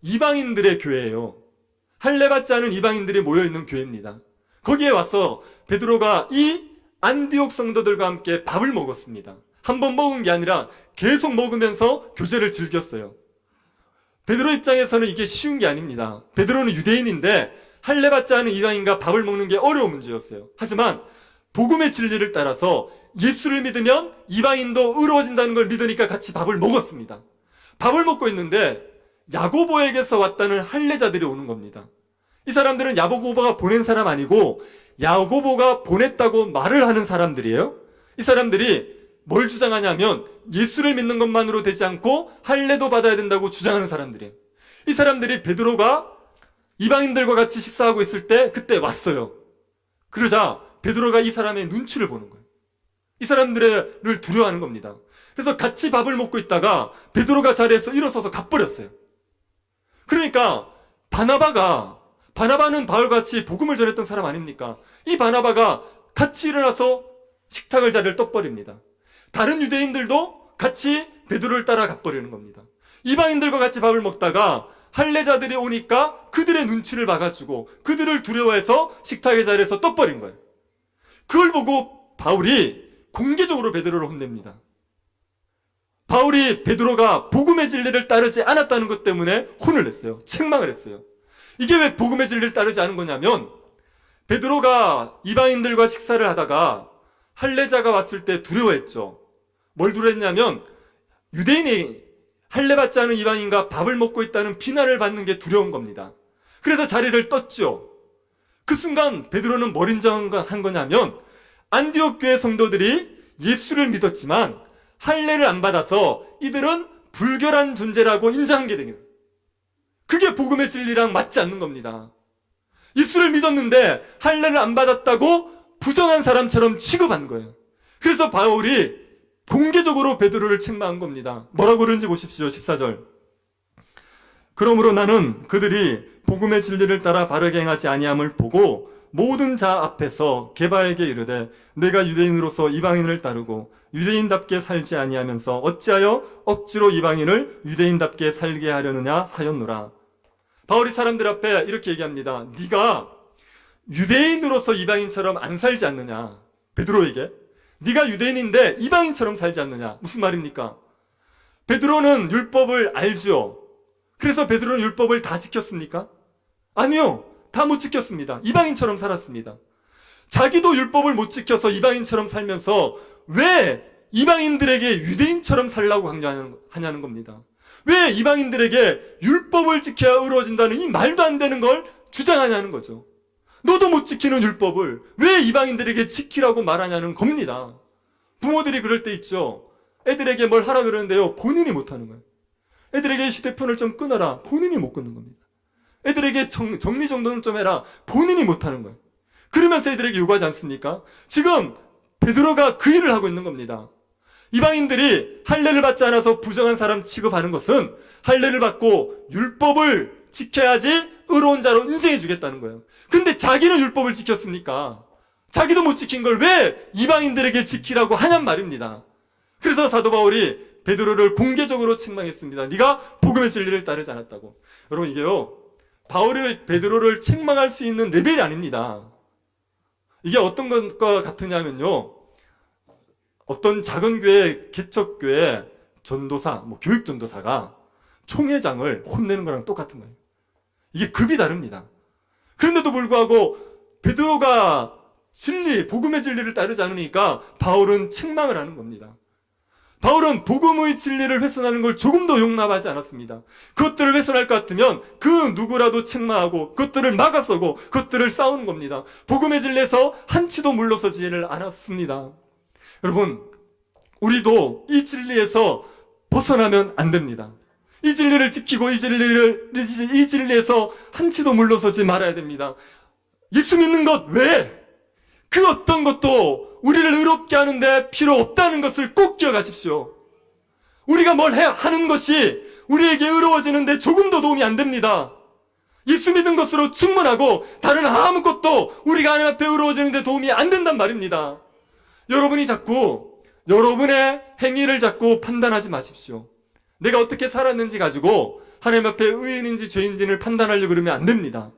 이방인들의 교회예요. 할례 받지 않은 이방인들이 모여있는 교회입니다. 거기에 와서 베드로가 이 안디옥 성도들과 함께 밥을 먹었습니다. 한 번 먹은 게 아니라 계속 먹으면서 교제를 즐겼어요. 베드로 입장에서는 이게 쉬운 게 아닙니다. 베드로는 유대인인데 할례 받지 않은 이방인과 밥을 먹는 게 어려운 문제였어요. 하지만 복음의 진리를 따라서 예수를 믿으면 이방인도 의로워진다는 걸 믿으니까 같이 밥을 먹었습니다. 밥을 먹고 있는데 야고보에게서 왔다는 할례자들이 오는 겁니다. 이 사람들은 야고보가 보낸 사람 아니고 야고보가 보냈다고 말을 하는 사람들이에요. 이 사람들이 뭘 주장하냐면 예수를 믿는 것만으로 되지 않고 할례도 받아야 된다고 주장하는 사람들이에요. 이 사람들이 베드로가 이방인들과 같이 식사하고 있을 때 그때 왔어요. 그러자 베드로가 이 사람의 눈치를 보는 거예요. 이 사람들을 두려워하는 겁니다. 그래서 같이 밥을 먹고 있다가 베드로가 자리에서 일어서서 가버렸어요. 그러니까 바나바는 바울같이 복음을 전했던 사람 아닙니까? 이 바나바가 같이 일어나서 식탁을 자리를 떠버립니다. 다른 유대인들도 같이 베드로를 따라 가버리는 겁니다. 이방인들과 같이 밥을 먹다가 할례자들이 오니까 그들의 눈치를 봐가지고 그들을 두려워해서 식탁의 자리에서 떠버린 거예요. 그걸 보고 바울이 공개적으로 베드로를 혼냅니다. 바울이 베드로가 복음의 진리를 따르지 않았다는 것 때문에 혼을 냈어요. 책망을 했어요. 이게 왜 복음의 진리를 따르지 않은 거냐면 베드로가 이방인들과 식사를 하다가 할례자가 왔을 때 두려워했죠. 뭘 두려워했냐면 유대인이 할례 받지 않은 이방인과 밥을 먹고 있다는 비난을 받는 게 두려운 겁니다. 그래서 자리를 떴죠. 그 순간 베드로는 뭘 인정한 거냐면 안디옥 교회 성도들이 예수를 믿었지만 할례를 안 받아서 이들은 불결한 존재라고 인정한 게 되는, 그게 복음의 진리랑 맞지 않는 겁니다. 예수를 믿었는데 할례를 안 받았다고 부정한 사람처럼 취급한 거예요. 그래서 바울이 공개적으로 베드로를 책망한 겁니다. 뭐라고 그러는지 보십시오. 14절. 그러므로 나는 그들이 복음의 진리를 따라 바르게 행하지 아니함을 보고 모든 자 앞에서 게바에게 이르되 내가 유대인으로서 이방인을 따르고 유대인답게 살지 아니하면서 어찌하여 억지로 이방인을 유대인답게 살게 하려느냐 하였노라. 바울이 사람들 앞에 이렇게 얘기합니다. 네가 유대인으로서 이방인처럼 안 살지 않느냐. 베드로에게 네가 유대인인데 이방인처럼 살지 않느냐. 무슨 말입니까? 베드로는 율법을 알지요. 그래서 베드로는 율법을 다 지켰습니까? 아니요. 다 못 지켰습니다. 이방인처럼 살았습니다. 자기도 율법을 못 지켜서 이방인처럼 살면서 왜 이방인들에게 유대인처럼 살라고 강요하냐는 겁니다. 왜 이방인들에게 율법을 지켜야 의로워진다는 이 말도 안 되는 걸 주장하냐는 거죠. 너도 못 지키는 율법을 왜 이방인들에게 지키라고 말하냐는 겁니다. 부모들이 그럴 때 있죠. 애들에게 뭘 하라 그러는데요. 본인이 못 하는 거예요. 애들에게 휴대폰을 좀 끊어라. 본인이 못 끊는 겁니다. 애들에게 정리정돈을 좀 해라. 본인이 못 하는 거예요. 그러면서 애들에게 요구하지 않습니까? 지금 베드로가 그 일을 하고 있는 겁니다. 이방인들이 할례를 받지 않아서 부정한 사람 취급하는 것은 할례를 받고 율법을 지켜야지 의로운 자로 인정해 주겠다는 거예요. 근데 자기는 율법을 지켰으니까 자기도 못 지킨 걸 왜 이방인들에게 지키라고 하냔 말입니다. 그래서 사도 바울이 베드로를 공개적으로 책망했습니다. 네가 복음의 진리를 따르지 않았다고. 여러분 이게요. 바울이 베드로를 책망할 수 있는 레벨이 아닙니다. 이게 어떤 것과 같으냐면요. 어떤 작은 교회, 개척교회 전도사, 교육전도사가 총회장을 혼내는 거랑 똑같은 거예요. 이게 급이 다릅니다. 그런데도 불구하고 베드로가 복음의 진리를 따르지 않으니까 바울은 책망을 하는 겁니다. 바울은 복음의 진리를 훼손하는 걸 조금도 용납하지 않았습니다. 그것들을 훼손할 것 같으면 그 누구라도 책망하고 그것들을 막아서고 그것들을 싸우는 겁니다. 복음의 진리에서 한치도 물러서지를 않았습니다. 여러분, 우리도 이 진리에서 벗어나면 안 됩니다. 이 진리를 지키고 이 진리에서 한치도 물러서지 말아야 됩니다. 예수 믿는 것 왜? 그 어떤 것도 우리를 의롭게 하는데 필요 없다는 것을 꼭 기억하십시오. 우리가 뭘 하는 것이 우리에게 의로워지는데 조금도 도움이 안 됩니다. 예수 믿은 것으로 충분하고 다른 아무것도 우리가 하나님 앞에 의로워지는데 도움이 안 된단 말입니다. 여러분이 자꾸 여러분의 행위를 자꾸 판단하지 마십시오. 내가 어떻게 살았는지 가지고 하나님 앞에 의인인지 죄인지를 판단하려고 그러면 안 됩니다.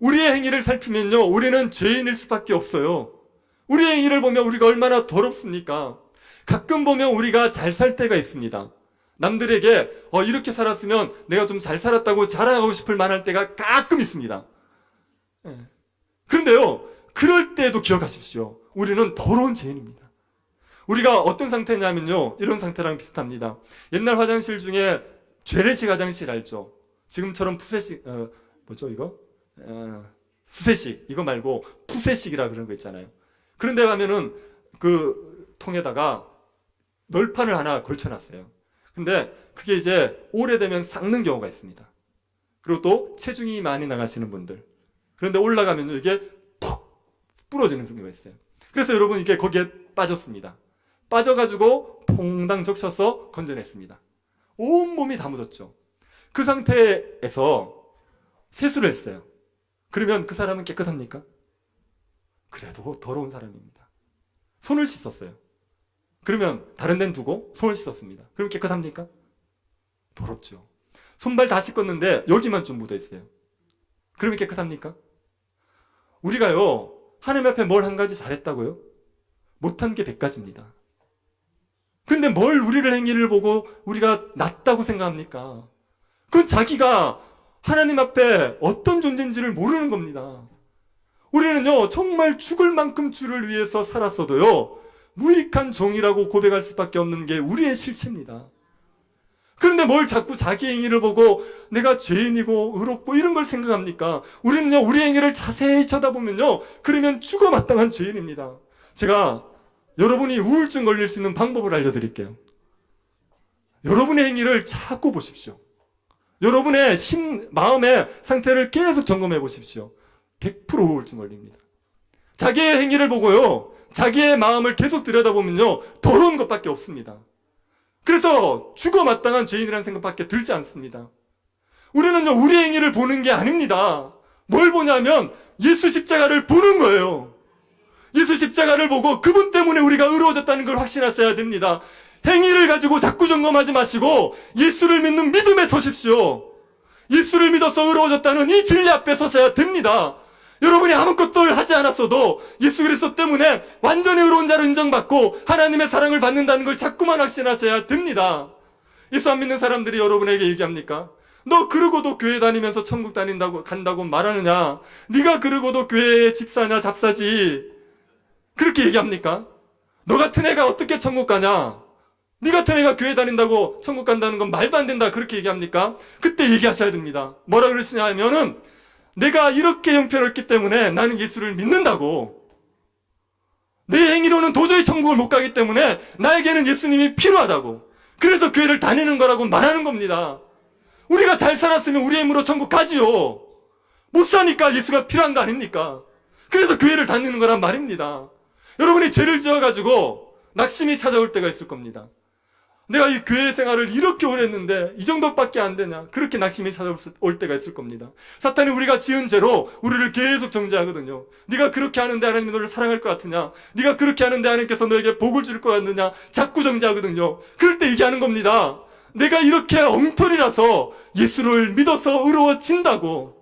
우리의 행위를 살피면요, 우리는 죄인일 수밖에 없어요. 우리의 행위를 보면 우리가 얼마나 더럽습니까? 가끔 보면 우리가 잘 살 때가 있습니다. 남들에게 이렇게 살았으면 내가 좀 잘 살았다고 자랑하고 싶을 만할 때가 가끔 있습니다. 그런데요, 그럴 때도 기억하십시오. 우리는 더러운 죄인입니다. 우리가 어떤 상태냐면요, 이런 상태랑 비슷합니다. 옛날 화장실 중에 죄례식 화장실 알죠? 지금처럼 푸세식, 뭐죠 이거? 수세식, 이거 말고 푸세식이라 그런 거 있잖아요. 그런데 가면은 그 통에다가 널판을 하나 걸쳐놨어요. 근데 그게 이제 오래되면 삭는 경우가 있습니다. 그리고 또 체중이 많이 나가시는 분들. 그런데 올라가면 이게 푹 부러지는 경우가 있어요. 그래서 여러분 이게 거기에 빠졌습니다. 빠져가지고 퐁당 적셔서 건져냈습니다. 온몸이 다 묻었죠. 그 상태에서 세수를 했어요. 그러면 그 사람은 깨끗합니까? 그래도 더러운 사람입니다. 손을 씻었어요. 그러면 다른 데는 두고 손을 씻었습니다. 그럼 깨끗합니까? 더럽죠. 손발 다 씻었는데 여기만 좀 묻어 있어요. 그러면 깨끗합니까? 우리가요, 하나님 앞에 뭘 한 가지 잘했다고요? 못한 게 100가지입니다. 근데 뭘 우리를 행위를 보고 우리가 낫다고 생각합니까? 그건 자기가 하나님 앞에 어떤 존재인지를 모르는 겁니다. 우리는요, 정말 죽을 만큼 주를 위해서 살았어도요, 무익한 종이라고 고백할 수밖에 없는 게 우리의 실체입니다. 그런데 뭘 자꾸 자기 행위를 보고 내가 죄인이고 의롭고 이런 걸 생각합니까? 우리는요, 우리 행위를 자세히 쳐다보면요, 그러면 죽어 마땅한 죄인입니다. 제가 여러분이 우울증 걸릴 수 있는 방법을 알려드릴게요. 여러분의 행위를 자꾸 보십시오. 여러분의 마음의 상태를 계속 점검해 보십시오. 100% 우울증 걸립니다. 자기의 행위를 보고요, 자기의 마음을 계속 들여다보면요, 더러운 것밖에 없습니다. 그래서 죽어 마땅한 죄인이라는 생각밖에 들지 않습니다. 우리는요, 우리 행위를 보는 게 아닙니다. 뭘 보냐면 예수 십자가를 보는 거예요. 예수 십자가를 보고 그분 때문에 우리가 의로워졌다는 걸 확신하셔야 됩니다. 행위를 가지고 자꾸 점검하지 마시고 예수를 믿는 믿음에 서십시오. 예수를 믿어서 의로워졌다는 이 진리 앞에 서셔야 됩니다. 여러분이 아무것도 하지 않았어도 예수 그리스도 때문에 완전히 의로운 자로 인정받고 하나님의 사랑을 받는다는 걸 자꾸만 확신하셔야 됩니다. 예수 안 믿는 사람들이 여러분에게 얘기합니까? 너 그러고도 교회 다니면서 천국 간다고 말하느냐? 네가 그러고도 교회의 집사냐 잡사지? 그렇게 얘기합니까? 너 같은 애가 어떻게 천국 가냐? 네 같은 애가 교회 다닌다고 천국 간다는 건 말도 안 된다. 그렇게 얘기합니까? 그때 얘기하셔야 됩니다. 뭐라 그러시냐 하면은 내가 이렇게 형편없기 때문에 나는 예수를 믿는다고. 내 행위로는 도저히 천국을 못 가기 때문에 나에게는 예수님이 필요하다고. 그래서 교회를 다니는 거라고 말하는 겁니다. 우리가 잘 살았으면 우리 힘으로 천국 가지요. 못 사니까 예수가 필요한 거 아닙니까? 그래서 교회를 다니는 거란 말입니다. 여러분이 죄를 지어가지고 낙심이 찾아올 때가 있을 겁니다. 내가 이 교회 생활을 이렇게 오래 했는데 이 정도밖에 안 되냐? 그렇게 낙심이 찾아올 때가 있을 겁니다. 사탄이 우리가 지은 죄로 우리를 계속 정죄하거든요. 네가 그렇게 하는데 하나님이 너를 사랑할 것 같으냐? 네가 그렇게 하는데 하나님께서 너에게 복을 줄 것 같느냐? 자꾸 정죄하거든요. 그럴 때 얘기하는 겁니다. 내가 이렇게 엉터리라서 예수를 믿어서 의로워진다고.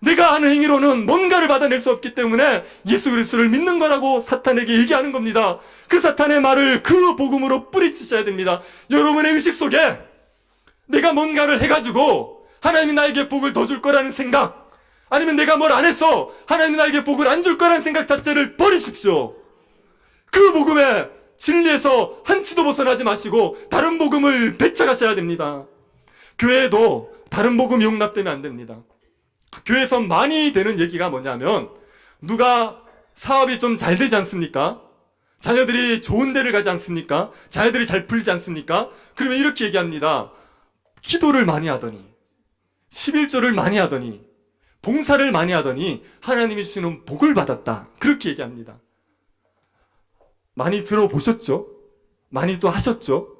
내가 하는 행위로는 뭔가를 받아낼 수 없기 때문에 예수 그리스도를 믿는 거라고 사탄에게 얘기하는 겁니다. 그 사탄의 말을 그 복음으로 뿌리치셔야 됩니다. 여러분의 의식 속에 내가 뭔가를 해가지고 하나님이 나에게 복을 더 줄 거라는 생각, 아니면 내가 뭘 안 해서 하나님이 나에게 복을 안 줄 거라는 생각 자체를 버리십시오. 그 복음의 진리에서 한치도 벗어나지 마시고 다른 복음을 배척하셔야 됩니다. 교회에도 다른 복음이 용납되면 안 됩니다. 교회에서 많이 되는 얘기가 뭐냐면 누가 사업이 좀 잘 되지 않습니까? 자녀들이 좋은 데를 가지 않습니까? 자녀들이 잘 풀지 않습니까? 그러면 이렇게 얘기합니다. 기도를 많이 하더니 11조를 많이 하더니 봉사를 많이 하더니 하나님이 주시는 복을 받았다. 그렇게 얘기합니다. 많이 들어보셨죠? 많이 또 하셨죠?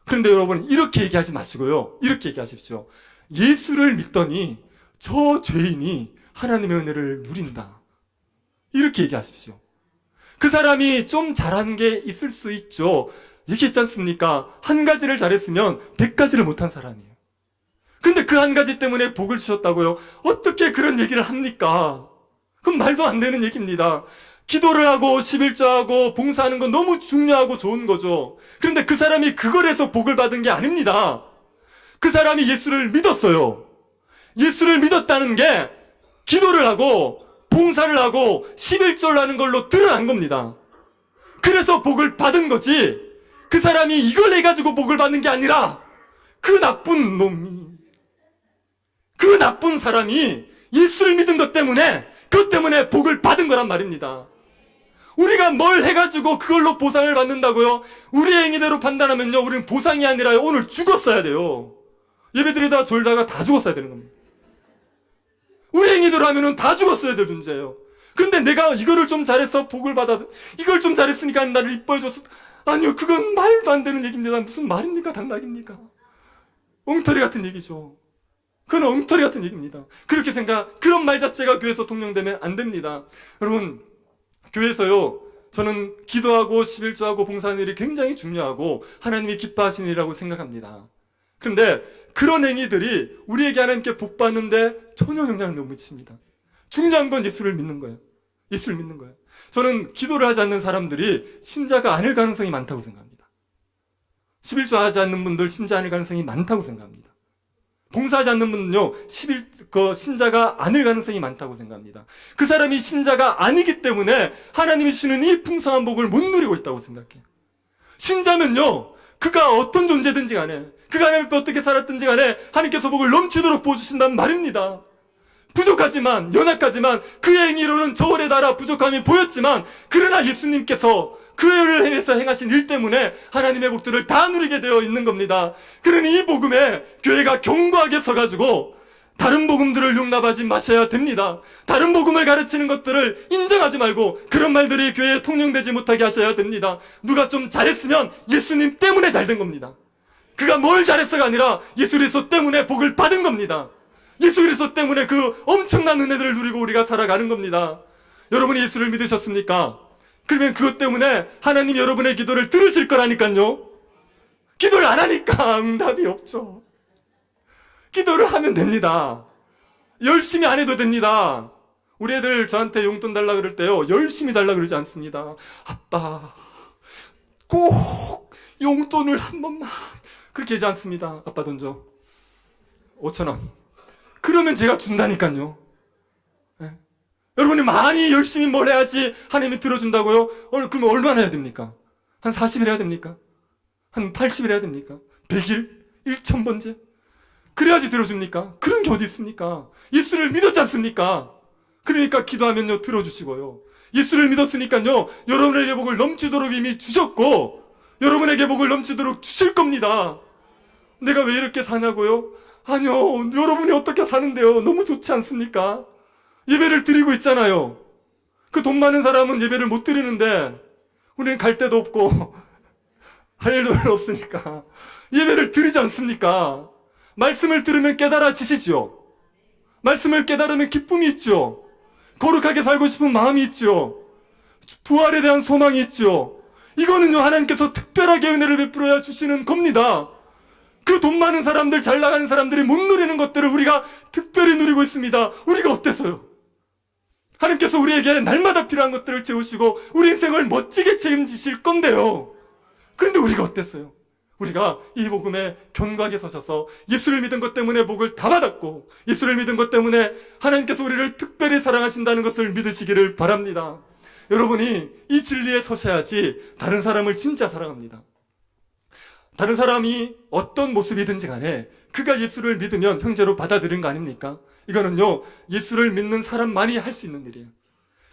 그런데 여러분 이렇게 얘기하지 마시고요. 이렇게 얘기하십시오. 예수를 믿더니 저 죄인이 하나님의 은혜를 누린다. 이렇게 얘기하십시오. 그 사람이 좀 잘한 게 있을 수 있죠. 얘기했지 않습니까? 한 가지를 잘했으면 100가지를 못한 사람이에요. 근데 그 한 가지 때문에 복을 주셨다고요? 어떻게 그런 얘기를 합니까? 그럼 말도 안 되는 얘기입니다. 기도를 하고 11조하고 봉사하는 건 너무 중요하고 좋은 거죠. 그런데 그 사람이 그걸 해서 복을 받은 게 아닙니다. 그 사람이 예수를 믿었어요. 예수를 믿었다는 게 기도를 하고 봉사를 하고 11조를 하는 걸로 드러난 겁니다. 그래서 복을 받은 거지 그 사람이 이걸 해가지고 복을 받는 게 아니라 그 나쁜 놈이, 그 나쁜 사람이 예수를 믿은 것 때문에 그것 때문에 복을 받은 거란 말입니다. 우리가 뭘 해가지고 그걸로 보상을 받는다고요? 우리의 행위대로 판단하면요 우리는 보상이 아니라 오늘 죽었어야 돼요. 예배드리다가 졸다가 다 죽었어야 되는 겁니다. 우리 행위대로 하면은 다 죽었어야 될 존재예요. 근데 내가 이거를 좀 잘해서 복을 받아서 이걸 좀 잘했으니까 나를 이뻐해줘서, 아니요 그건 말도 안 되는 얘기입니다. 무슨 말입니까? 당락입니까? 엉터리 같은 얘기죠. 그건 엉터리 같은 얘기입니다. 그렇게 그런 말 자체가 교회에서 통용되면 안 됩니다. 여러분 교회에서요 저는 기도하고 11조하고 봉사하는 일이 굉장히 중요하고 하나님이 기뻐하시는 일이라고 생각합니다. 그런데 그런 행위들이 우리에게 하나님께 복 받는데 전혀 영향을 못 미칩니다. 중요한 건 예수를 믿는 거예요. 예수를 믿는 거예요. 저는 기도를 하지 않는 사람들이 신자가 아닐 가능성이 많다고 생각합니다. 11조 하지 않는 분들 신자 아닐 가능성이 많다고 생각합니다. 봉사하지 않는 분은요 신자가 아닐 가능성이 많다고 생각합니다. 그 사람이 신자가 아니기 때문에 하나님이 주시는 이 풍성한 복을 못 누리고 있다고 생각해요. 신자면요 그가 어떤 존재든지 간에 그가 하나님 앞에 어떻게 살았든지 간에 하나님께서 복을 넘치도록 부어주신단 말입니다. 부족하지만 연약하지만 그의 행위로는 저울에 달아 부족함이 보였지만 그러나 예수님께서 그를 행해서 행하신 일 때문에 하나님의 복들을 다 누리게 되어 있는 겁니다. 그러니 이 복음에 교회가 견고하게 서가지고 다른 복음들을 용납하지 마셔야 됩니다. 다른 복음을 가르치는 것들을 인정하지 말고 그런 말들이 교회에 통용되지 못하게 하셔야 됩니다. 누가 좀 잘했으면 예수님 때문에 잘된 겁니다. 그가 뭘 잘했어가 아니라 예수 그리스도 때문에 복을 받은 겁니다. 예수 그리스도 때문에 그 엄청난 은혜들을 누리고 우리가 살아가는 겁니다. 여러분이 예수를 믿으셨습니까? 그러면 그것 때문에 하나님이 여러분의 기도를 들으실 거라니까요. 기도를 안 하니까 응답이 없죠. 기도를 하면 됩니다. 열심히 안 해도 됩니다. 우리 애들 저한테 용돈 달라 그럴 때요, 열심히 달라 그러지 않습니다. 아빠, 꼭 용돈을 한 번만. 그렇게 하지 않습니다. 아빠 돈 줘. 5,000원. 그러면 제가 준다니까요. 네. 여러분이 많이 열심히 뭘 해야지 하나님이 들어준다고요? 그러면 얼마나 해야 됩니까? 한 40일 해야 됩니까? 한 80일 해야 됩니까? 100일? 1,000번째? 그래야지 들어줍니까? 그런 게 어디 있습니까? 예수를 믿었지 않습니까? 그러니까 기도하면요 들어주시고요. 예수를 믿었으니까요 여러분에게 복을 넘치도록 이미 주셨고 여러분에게 복을 넘치도록 주실 겁니다. 내가 왜 이렇게 사냐고요? 아니요, 여러분이 어떻게 사는데요? 너무 좋지 않습니까? 예배를 드리고 있잖아요. 그 돈 많은 사람은 예배를 못 드리는데 우리는 갈 데도 없고 할 일도 별로 없으니까 예배를 드리지 않습니까? 말씀을 들으면 깨달아지시죠. 말씀을 깨달으면 기쁨이 있죠. 거룩하게 살고 싶은 마음이 있죠. 부활에 대한 소망이 있죠. 이거는요 하나님께서 특별하게 은혜를 베풀어야 주시는 겁니다. 그 돈 많은 사람들, 잘 나가는 사람들이 못 누리는 것들을 우리가 특별히 누리고 있습니다. 우리가 어때서요? 하나님께서 우리에게 날마다 필요한 것들을 채우시고 우리 인생을 멋지게 책임지실 건데요. 그런데 우리가 어땠어요? 우리가 이 복음에 견고하게 서셔서 예수를 믿은 것 때문에 복을 다 받았고 예수를 믿은 것 때문에 하나님께서 우리를 특별히 사랑하신다는 것을 믿으시기를 바랍니다. 여러분이 이 진리에 서셔야지 다른 사람을 진짜 사랑합니다. 다른 사람이 어떤 모습이든지 간에 그가 예수를 믿으면 형제로 받아들인 거 아닙니까? 이거는요 예수를 믿는 사람만이 할 수 있는 일이에요.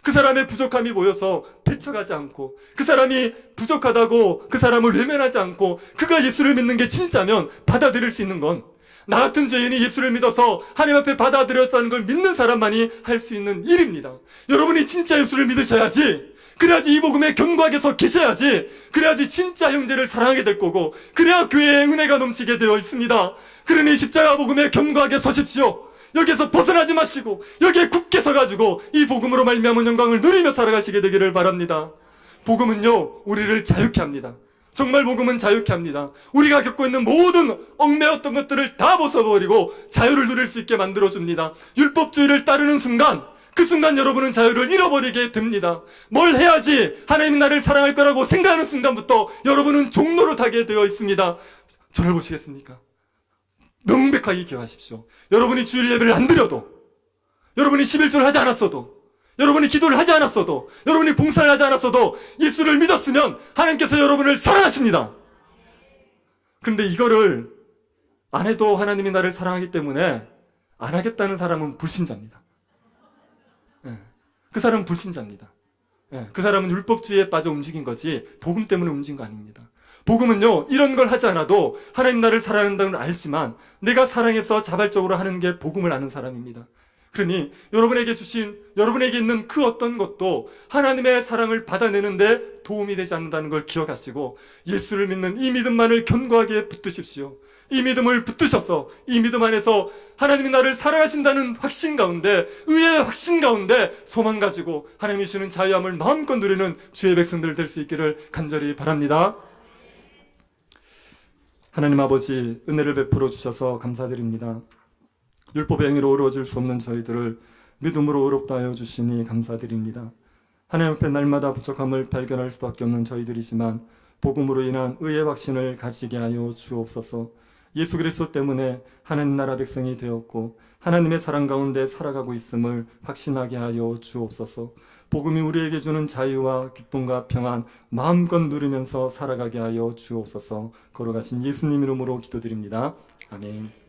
그 사람의 부족함이 보여서 배척하지 않고 그 사람이 부족하다고 그 사람을 외면하지 않고 그가 예수를 믿는 게 진짜면 받아들일 수 있는 건 나 같은 죄인이 예수를 믿어서 하나님 앞에 받아들였다는 걸 믿는 사람만이 할 수 있는 일입니다. 여러분이 진짜 예수를 믿으셔야지, 그래야지 이 복음에 견고하게 서 계셔야지, 그래야지 진짜 형제를 사랑하게 될 거고 그래야 교회에 은혜가 넘치게 되어 있습니다. 그러니 십자가 복음에 견고하게 서십시오. 여기에서 벗어나지 마시고 여기에 굳게 서가지고 이 복음으로 말미암은 영광을 누리며 살아가시게 되기를 바랍니다. 복음은요 우리를 자유케 합니다. 정말 복음은 자유케 합니다. 우리가 겪고 있는 모든 얽매였던 것들을 다 벗어버리고 자유를 누릴 수 있게 만들어줍니다. 율법주의를 따르는 순간 그 순간 여러분은 자유를 잃어버리게 됩니다. 뭘 해야지 하나님이 나를 사랑할 거라고 생각하는 순간부터 여러분은 종노릇하게 되어 있습니다. 저를 보시겠습니까? 명백하게 기억하십시오. 여러분이 주일 예배를 안 드려도, 여러분이 11조를 하지 않았어도, 여러분이 기도를 하지 않았어도, 여러분이 봉사를 하지 않았어도 예수를 믿었으면 하나님께서 여러분을 사랑하십니다. 그런데 이거를 안 해도 하나님이 나를 사랑하기 때문에 안 하겠다는 사람은 불신자입니다. 그 사람은 불신자입니다. 그 사람은 율법주의에 빠져 움직인 거지 복음 때문에 움직인 거 아닙니다. 복음은요 이런 걸 하지 않아도 하나님 나를 사랑한다는 걸 알지만 내가 사랑해서 자발적으로 하는 게 복음을 아는 사람입니다. 그러니 여러분에게 있는 그 어떤 것도 하나님의 사랑을 받아내는데 도움이 되지 않는다는 걸 기억하시고 예수를 믿는 이 믿음만을 견고하게 붙드십시오. 이 믿음을 붙드셔서 이 믿음 안에서 하나님이 나를 사랑하신다는 확신 가운데, 의의 확신 가운데 소망 가지고 하나님이 주는 자유함을 마음껏 누리는 주의 백성들 될 수 있기를 간절히 바랍니다. 하나님 아버지, 은혜를 베풀어 주셔서 감사드립니다. 율법의 행위로 이루어질 수 없는 저희들을 믿음으로 의롭다 하여 주시니 감사드립니다. 하나님 앞에 날마다 부족함을 발견할 수밖에 없는 저희들이지만 복음으로 인한 의의 확신을 가지게 하여 주옵소서. 예수 그리스도 때문에 하나님 나라 백성이 되었고 하나님의 사랑 가운데 살아가고 있음을 확신하게 하여 주옵소서. 복음이 우리에게 주는 자유와 기쁨과 평안 마음껏 누리면서 살아가게 하여 주옵소서. 걸어가신 예수님 이름으로 기도드립니다. 아멘.